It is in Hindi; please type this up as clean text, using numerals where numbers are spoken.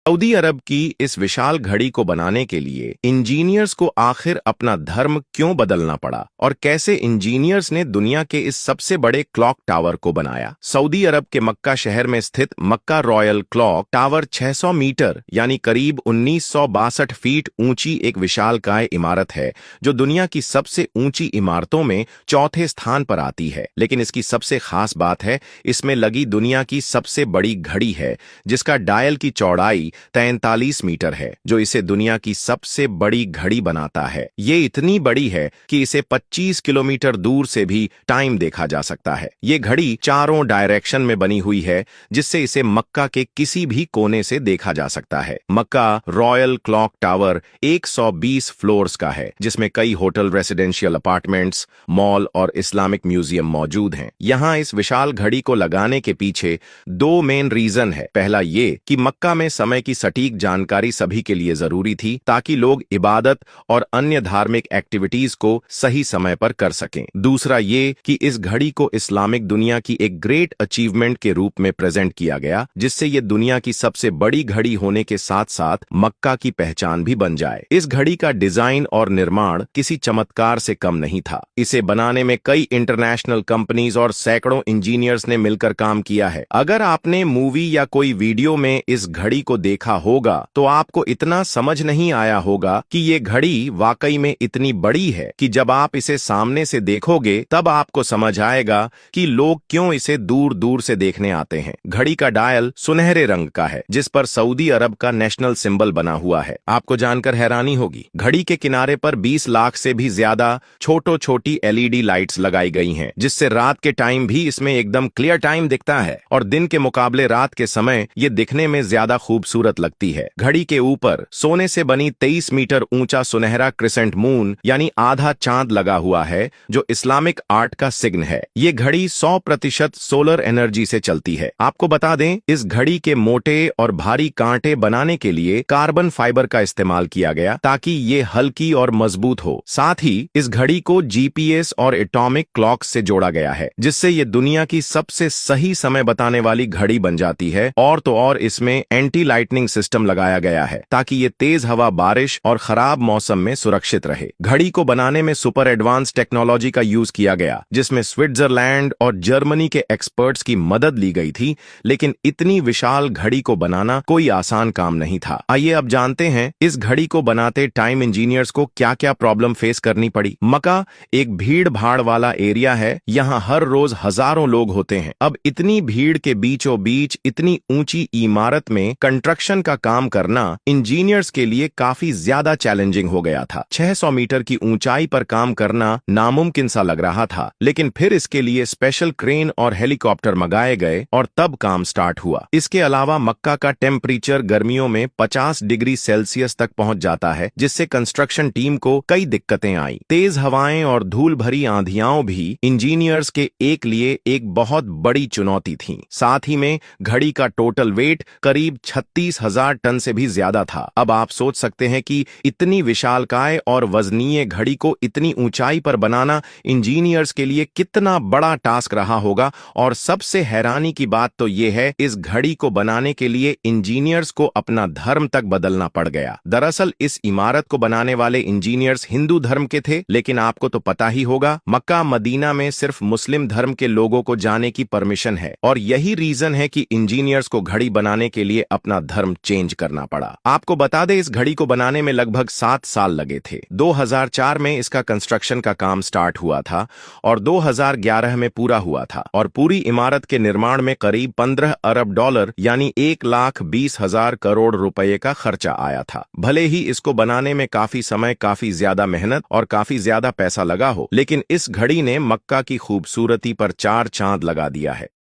सऊदी अरब की इस विशाल घड़ी को बनाने के लिए इंजीनियर्स को आखिर अपना धर्म क्यों बदलना पड़ा और कैसे इंजीनियर्स ने दुनिया के इस सबसे बड़े क्लॉक टावर को बनाया। सऊदी अरब के मक्का शहर में स्थित मक्का रॉयल क्लॉक टावर 600 मीटर यानी करीब 1962 फीट ऊंची एक विशालकाय इमारत है जो दुनिया की सबसे ऊंची इमारतों में चौथे स्थान पर आती है। लेकिन इसकी सबसे खास बात है इसमें लगी दुनिया की सबसे बड़ी घड़ी है जिसका डायल की चौड़ाई 43 मीटर है जो इसे दुनिया की सबसे बड़ी घड़ी बनाता है। ये इतनी बड़ी है कि इसे 25 किलोमीटर दूर से भी टाइम देखा जा सकता है। ये घड़ी चारों डायरेक्शन में बनी हुई है जिससे इसे मक्का के किसी भी कोने से देखा जा सकता है। मक्का रॉयल क्लॉक टावर 120 फ्लोर्स का है जिसमें कई होटल, रेसिडेंशियल अपार्टमेंट्स, मॉल और इस्लामिक म्यूजियम मौजूद हैं। यहाँ इस विशाल घड़ी को लगाने के पीछे दो मेन रीजन है। पहला ये कि मक्का में समय की सटीक जानकारी सभी के लिए जरूरी थी ताकि लोग इबादत और अन्य धार्मिक एक्टिविटीज को सही समय पर कर सकें। दूसरा ये कि इस घड़ी को इस्लामिक दुनिया की एक ग्रेट अचीवमेंट के रूप में प्रेजेंट किया गया जिससे ये दुनिया की सबसे बड़ी घड़ी होने के साथ साथ मक्का की पहचान भी बन जाए। इस घड़ी का डिजाइन और निर्माण किसी चमत्कार से कम नहीं था। इसे बनाने में कई इंटरनेशनल कंपनीज और सैकड़ों इंजीनियर्स ने मिलकर काम किया है। अगर आपने मूवी या कोई वीडियो में इस घड़ी को देखा होगा तो आपको इतना समझ नहीं आया होगा कि ये घड़ी वाकई में इतनी बड़ी है कि जब आप इसे सामने से देखोगे तब आपको समझ आएगा कि लोग क्यों इसे दूर दूर से देखने आते हैं। घड़ी का डायल सुनहरे रंग का है जिस पर सऊदी अरब का नेशनल सिंबल बना हुआ है। आपको जानकर हैरानी होगी, घड़ी के किनारे पर 20 लाख से भी ज्यादा छोटी एलईडी लाइट्स लगाई गई हैं जिससे रात के टाइम भी इसमें एकदम क्लियर टाइम दिखता है और दिन के मुकाबले रात के समय ये दिखने में ज्यादा खूबसूरत लगती है। घड़ी के ऊपर सोने से बनी 23 मीटर ऊंचा सुनहरा क्रिसेंट मून यानी आधा चांद लगा हुआ है जो इस्लामिक आर्ट का सिग्न है। ये घड़ी 100% सोलर एनर्जी से चलती है। आपको बता दें, इस घड़ी के मोटे और भारी कांटे बनाने के लिए कार्बन फाइबर का इस्तेमाल किया गया ताकि ये हल्की और मजबूत हो। साथ ही इस घड़ी को जीपीएस और एटॉमिक क्लॉक से जोड़ा गया है जिससे ये दुनिया की सबसे सही समय बताने वाली घड़ी बन जाती है। और तो और इसमें एंटी लाइटनिंग सिस्टम लगाया गया है ताकि ये तेज हवा, बारिश और खराब मौसम में सुरक्षित रहे। घड़ी को बनाने में सुपर एडवांस टेक्नोलॉजी का यूज किया गया जिसमें स्विट्जरलैंड और जर्मनी के एक्सपर्ट्स की मदद ली गई थी। लेकिन इतनी विशाल घड़ी को बनाना कोई आसान काम नहीं था। आइए अब जानते हैं इस घड़ी को बनाते टाइम इंजीनियर्स को क्या क्या प्रॉब्लम फेस करनी पड़ी। मक्का एक भीड़ भाड़ वाला एरिया है, यहाँ हर रोज हजारों लोग होते हैं। अब इतनी भीड़ के बीचों बीच इतनी ऊंची इमारत में कंस्ट्रक्शन का काम करना इंजीनियर्स के लिए काफी ज्यादा चैलेंजिंग हो गया था। 600 मीटर की ऊंचाई पर काम करना नामुमकिन सा लग रहा था, लेकिन फिर इसके लिए स्पेशल क्रेन और हेलीकॉप्टर मंगाए गए और तब काम स्टार्ट हुआ। इसके अलावा मक्का का टेम्परेचर गर्मियों में 50 डिग्री सेल्सियस तक पहुंच जाता है जिससे कंस्ट्रक्शन टीम को कई दिक्कतें आई। तेज हवाएं और धूल भरी आंधियां भी इंजीनियर्स के लिए एक बहुत बड़ी चुनौती थी। साथ ही में घड़ी का टोटल वेट करीब 36,000 टन से भी ज्यादा था। अब आप सोच सकते हैं कि इतनी विशालकाय और वजनीय घड़ी को इतनी ऊंचाई पर बनाना इंजीनियर्स के लिए कितना बड़ा टास्क रहा होगा। और सबसे हैरानी की बात तो यह है, इस घड़ी को बनाने के लिए इंजीनियर्स को अपना धर्म तक बदलना पड़ गया। दरअसल इस इमारत को बनाने वाले इंजीनियर्स हिंदू धर्म के थे, लेकिन आपको तो पता ही होगा मक्का मदीना में सिर्फ मुस्लिम धर्म के लोगों को जाने की परमिशन है और यही रीजन है कि इंजीनियर्स को घड़ी बनाने के लिए अपना धर्म चेंज करना पड़ा। आपको बता दें, इस घड़ी को बनाने में लगभग 7 साल लगे थे। 2004 में इसका कंस्ट्रक्शन का काम स्टार्ट हुआ था और 2011 में पूरा हुआ था और पूरी इमारत के निर्माण में करीब 15 अरब डॉलर यानी 1,20,000 करोड़ रुपए का खर्चा आया था। भले ही इसको बनाने में काफी समय, काफी ज्यादा मेहनत और काफी ज्यादा पैसा लगा हो, लेकिन इस घड़ी ने मक्का की खूबसूरती पर 4 चांद लगा दिया है।